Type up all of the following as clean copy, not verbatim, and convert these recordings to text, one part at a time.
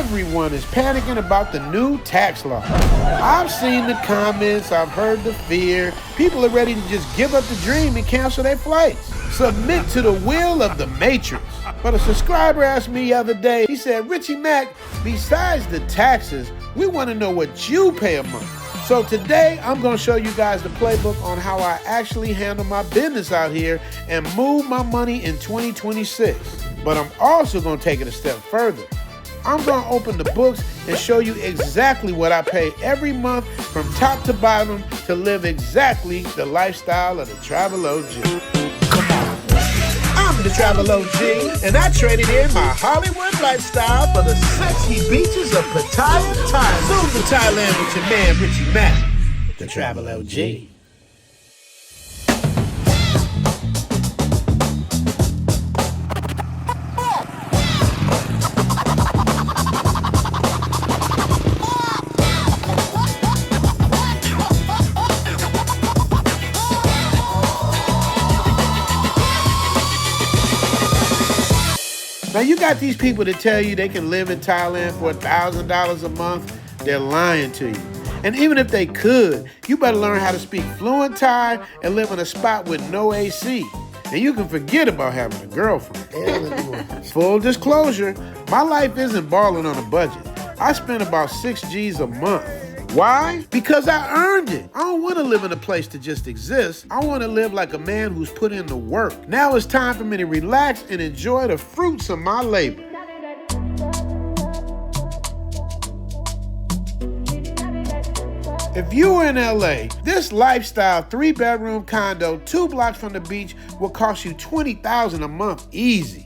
everyone is panicking about the new tax law. I've seen the comments, I've heard the fear. People are ready to just give up the dream and cancel their flights. Submit to the will of the Matrix. But a subscriber asked me the other day, he said, Richie Mac, besides the taxes, we want to know what you pay a month. So today, I'm going to show you guys the playbook on how I actually handle my business out here and move my money in 2026. But I'm also going to take it a step further. I'm going to open the books and show you exactly what I pay every month from top to bottom to live exactly the lifestyle of the Travel OG. I'm the Travel OG, and I traded in my Hollywood lifestyle for the sexy beaches of Pattaya, Thailand. Zoom to Thailand with your man, Richie Mac, the Travel OG. Now you got these people that tell you they can live in Thailand for $1,000 a month. They're lying to you. And even if they could, you better learn how to speak fluent Thai and live in a spot with no AC. And you can forget about having a girlfriend. Full disclosure, my life isn't balling on a budget. I spend about 6 G's a month. Why? Because I earned it. I don't want to live in a place to just exist. I want to live like a man who's put in the work. Now it's time for me to relax and enjoy the fruits of my labor. If you were in LA, this lifestyle 3-bedroom condo 2 blocks from the beach will cost you $20,000 a month easy.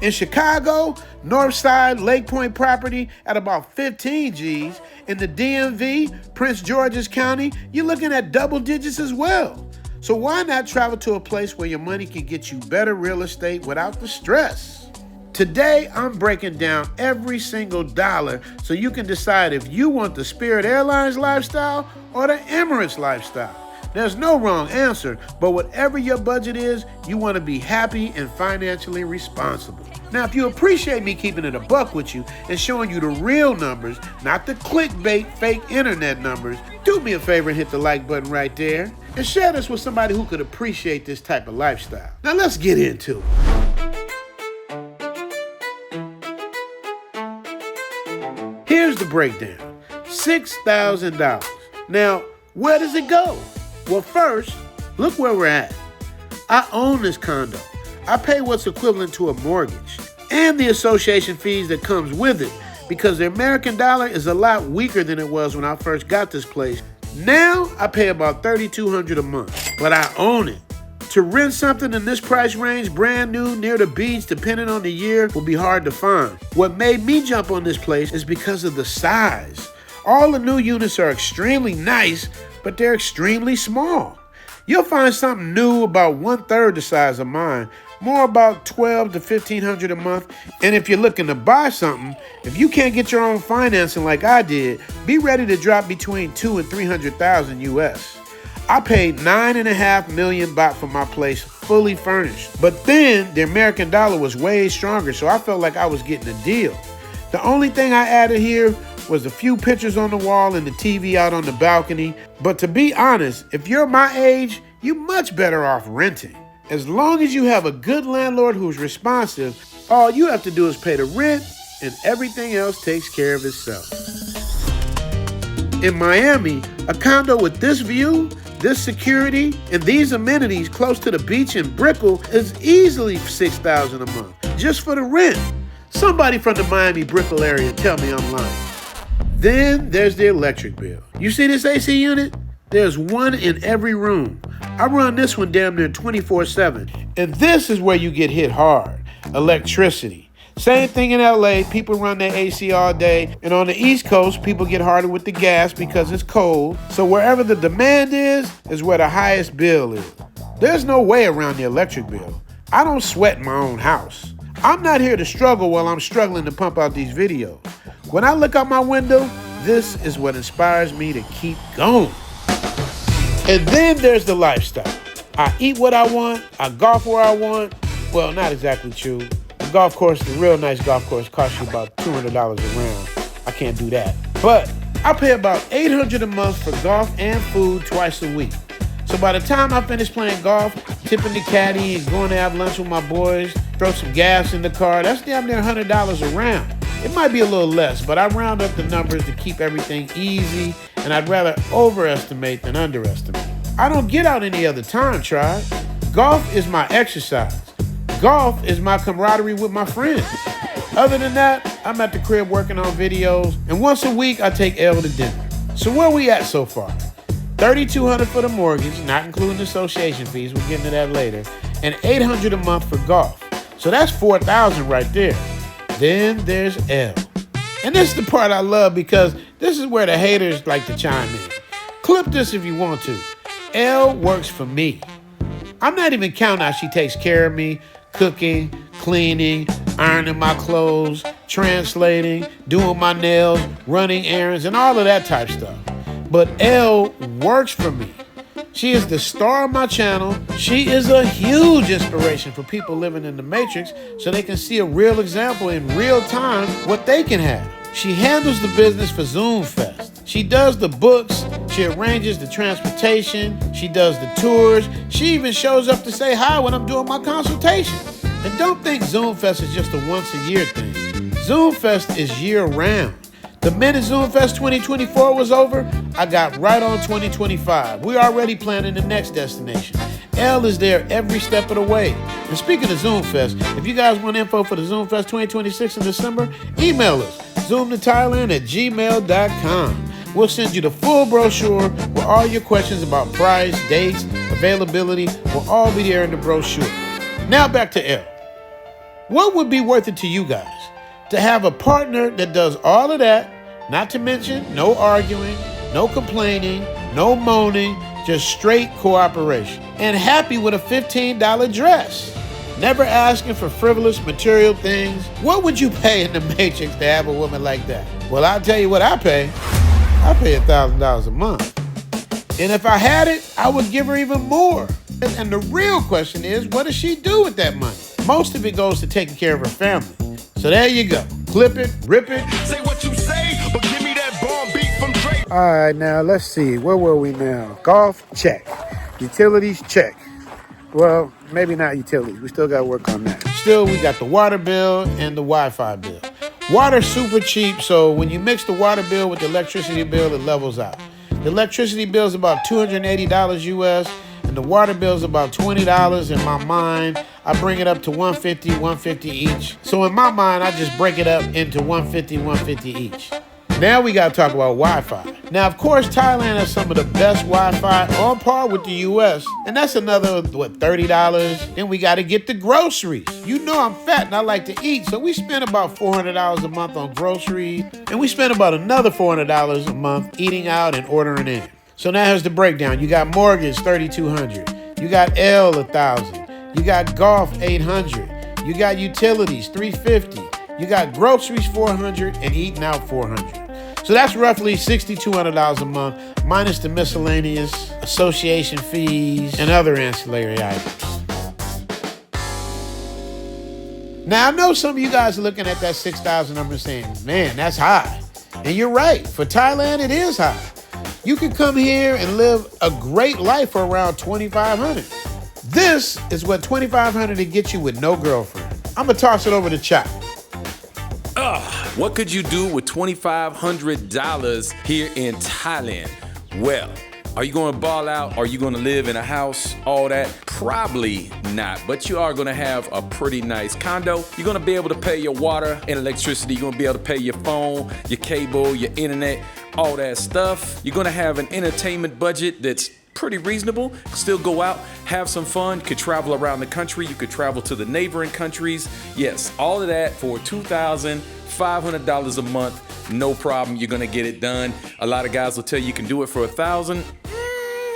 In Chicago, Northside Lake Point property at about 15 G's. In the DMV, Prince George's County, you're looking at double digits as well. So why not travel to a place where your money can get you better real estate without the stress? Today, I'm breaking down every single dollar so you can decide if you want the Spirit Airlines lifestyle or the Emirates lifestyle. There's no wrong answer, but whatever your budget is, you want to be happy and financially responsible. Now, if you appreciate me keeping it a buck with you and showing you the real numbers, not the clickbait, fake internet numbers, do me a favor and hit the like button right there and share this with somebody who could appreciate this type of lifestyle. Now, let's get into it. Here's the breakdown. $6,000. Now, where does it go? Well, first, look where we're at. I own this condo. I pay what's equivalent to a mortgage and the association fees that comes with it because the American dollar is a lot weaker than it was when I first got this place. Now, I pay about $3,200 a month, but I own it. To rent something in this price range, brand new, near the beach, depending on the year, will be hard to find. What made me jump on this place is because of the size. All the new units are extremely nice, but they're extremely small. You'll find something new about 1/3 the size of mine, more about $1,200 to $1,500 a month. And if you're looking to buy something, if you can't get your own financing like I did, be ready to drop between $200,000 and $300,000 US. I paid 9.5 million baht for my place, fully furnished. But then the American dollar was way stronger, so I felt like I was getting a deal. The only thing I added here was a few pictures on the wall and the TV out on the balcony. But to be honest, if you're my age, you're much better off renting. As long as you have a good landlord who's responsive, all you have to do is pay the rent and everything else takes care of itself. In Miami, a condo with this view, this security, and these amenities close to the beach in Brickell is easily $6,000 a month, just for the rent. Somebody from the Miami Brickell area tell me I'm lying. Then there's the electric bill. You see this AC unit? There's one in every room. I run this one damn near 24/7. And this is where you get hit hard. Electricity. Same thing in LA, people run their AC all day. And on the East Coast, people get harder with the gas because it's cold. So wherever the demand is where the highest bill is. There's no way around the electric bill. I don't sweat my own house. I'm not here to struggle while I'm struggling to pump out these videos. When I look out my window, this is what inspires me to keep going. And then there's the lifestyle. I eat what I want, I golf where I want. Well, not exactly true. The golf course, the real nice golf course, costs you about $200 a round. I can't do that. But I pay about $800 a month for golf and food twice a week. So by the time I finish playing golf, tipping the caddy and going to have lunch with my boys, throw some gas in the car, that's damn near $100 a round. It might be a little less, but I round up the numbers to keep everything easy, and I'd rather overestimate than underestimate. I don't get out any other time, tribe. Golf is my exercise. Golf is my camaraderie with my friends. Other than that, I'm at the crib working on videos, and once a week I take L to dinner. So where we at so far? $3,200 for the mortgage, not including association fees, we'll get into that later, and $800 a month for golf. So that's $4,000 right there. Then there's L. And this is the part I love because this is where the haters like to chime in. Clip this if you want to. L works for me. I'm not even counting how she takes care of me, cooking, cleaning, ironing my clothes, translating, doing my nails, running errands, and all of that type stuff. But L works for me. She is the star of my channel. She is a huge inspiration for people living in the Matrix so they can see a real example in real time what they can have. She handles the business for Zoom Fest. She does the books. She arranges the transportation. She does the tours. She even shows up to say hi when I'm doing my consultations. And don't think Zoom Fest is just a once-a-year thing. Zoom Fest is year-round. The minute Zoom Fest 2024 was over, I got right on 2025. We're already planning the next destination. L is there every step of the way. And speaking of Zoom Fest, if you guys want info for the Zoom Fest 2026 in December, email us, zoomtothailand@gmail.com. We'll send you the full brochure with all your questions about price, dates, availability. Will all be there in the brochure. Now back to L. What would be worth it to you guys? To have a partner that does all of that, not to mention no arguing, no complaining, no moaning, just straight cooperation. And happy with a $15 dress. Never asking for frivolous material things. What would you pay in the Matrix to have a woman like that? Well, I'll tell you what I pay. I pay $1,000 a month. And if I had it, I would give her even more. And the real question is, what does she do with that money? Most of it goes to taking care of her family. So there you go. Clip it, rip it. Say what you say, but give me that bomb beat from Drake. All right, now let's see. Where were we now? Golf, check. Utilities, check. Well, maybe not utilities. We still got to work on that. Still, we got the water bill and the Wi-Fi bill. Water's super cheap, so when you mix the water bill with the electricity bill, it levels out. The electricity bill is about $280 US, and the water bill is about $20 in my mind. I bring it up to $150 each. So in my mind, I just break it up into $150 each. Now we gotta talk about Wi-Fi. Now, of course, Thailand has some of the best Wi-Fi on par with the US, and that's another, $30? Then we gotta get the groceries. You know I'm fat and I like to eat, so we spend about $400 a month on groceries, and we spend about another $400 a month eating out and ordering in. So now here's the breakdown. You got mortgage, $3,200. You got L, $1,000. You got golf, $800. You got utilities, $350. You got groceries, $400, and eating out, $400. So that's roughly $6,200 a month, minus the miscellaneous association fees and other ancillary items. Now, I know some of you guys are looking at that 6,000 number saying, man, that's high. And you're right. For Thailand, it is high. You can come here and live a great life for around $2,500. This is what $2,500 to get you with no girlfriend. I'm going to toss it over to Chop. What could you do with $2,500 here in Thailand? Well, are you going to ball out? Are you going to live in a house? All that? Probably not, but you are going to have a pretty nice condo. You're going to be able to pay your water and electricity. You're going to be able to pay your phone, your cable, your internet, all that stuff. You're going to have an entertainment budget that's pretty reasonable. Still go out, have some fun, could travel around the country. You could travel to the neighboring countries. Yes, all of that for $2,500 a month. No problem. You're going to get it done. A lot of guys will tell you can do it for $1,000.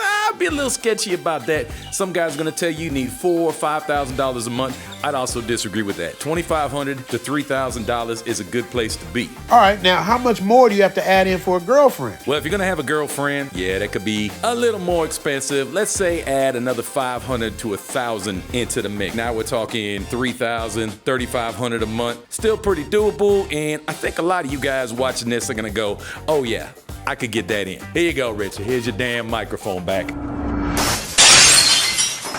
I'll be a little sketchy about that. Some guys are going to tell you need $4,000 or $5,000 a month. I'd also disagree with that. $2,500 to $3,000 is a good place to be. All right, now how much more do you have to add in for a girlfriend? Well, if you're gonna have a girlfriend, yeah, that could be a little more expensive. Let's say add another $500 to $1,000 into the mix. Now we're talking $3,000, $3,500 a month. Still pretty doable, and I think a lot of you guys watching this are gonna go, oh yeah, I could get that in. Here you go, Richie. Here's your damn microphone back.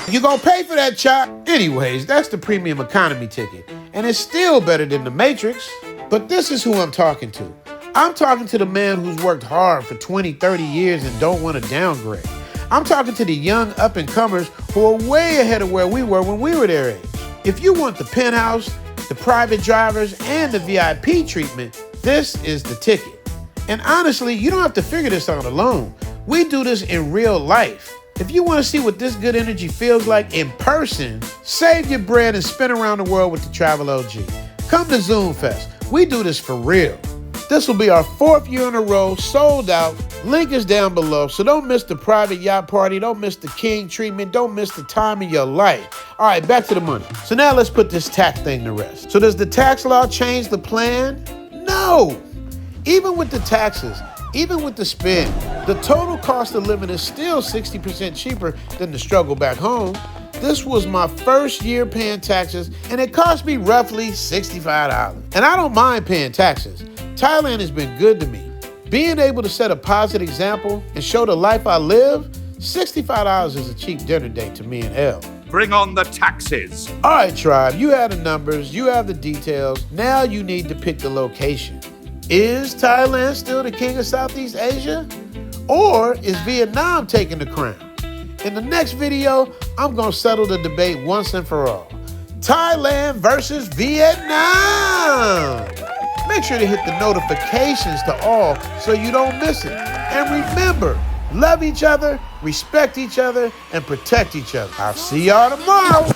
You're gonna pay for that, Chop. Anyways, that's the premium economy ticket. And it's still better than the Matrix. But this is who I'm talking to. I'm talking to the man who's worked hard for 20, 30 years and don't want to downgrade. I'm talking to the young up-and-comers who are way ahead of where we were when we were their age. If you want the penthouse, the private drivers, and the VIP treatment, this is the ticket. And honestly, you don't have to figure this out alone. We do this in real life. If you want to see what this good energy feels like in person, save your bread and spin around the world with the Travel OG. Come to Zoom Fest. We do this for real. This will be our 4th year in a row, sold out. Link is down below, so don't miss the private yacht party, don't miss the king treatment, don't miss the time of your life. All right, back to the money. So now let's put this tax thing to rest. So does the tax law change the plan? No. Even with the taxes, even with the spend, the total cost of living is still 60% cheaper than the struggle back home. This was my first year paying taxes, and it cost me roughly $65. And I don't mind paying taxes. Thailand has been good to me. Being able to set a positive example and show the life I live, $65 is a cheap dinner date to me and Elle. Bring on the taxes. All right, tribe, you have the numbers, you have the details. Now you need to pick the location. Is Thailand still the king of Southeast Asia? Or is Vietnam taking the crown? In the next video, I'm gonna settle the debate once and for all. Thailand versus Vietnam. Make sure to hit the notifications to all so you don't miss it. And remember, love each other, respect each other, and protect each other. I'll see y'all tomorrow.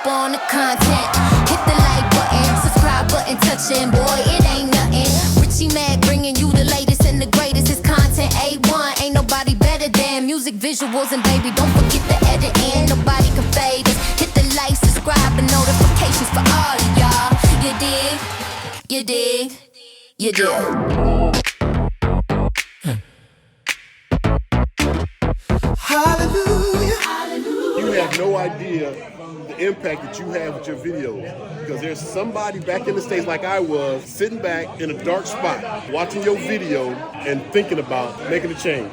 On the content, hit the like button, subscribe button, touching, boy, it ain't nothing. Richie Mac bringing you the latest and the greatest. It's content A1, ain't nobody better than music, visuals, and baby, don't forget the editing. Nobody can fade us. Hit the like, subscribe, and notifications for all of y'all. You dig? You dig? You dig? Hallelujah. You have no idea the impact that you have with your videos, because there's somebody back in the States like I was, sitting back in a dark spot, watching your video and thinking about making a change.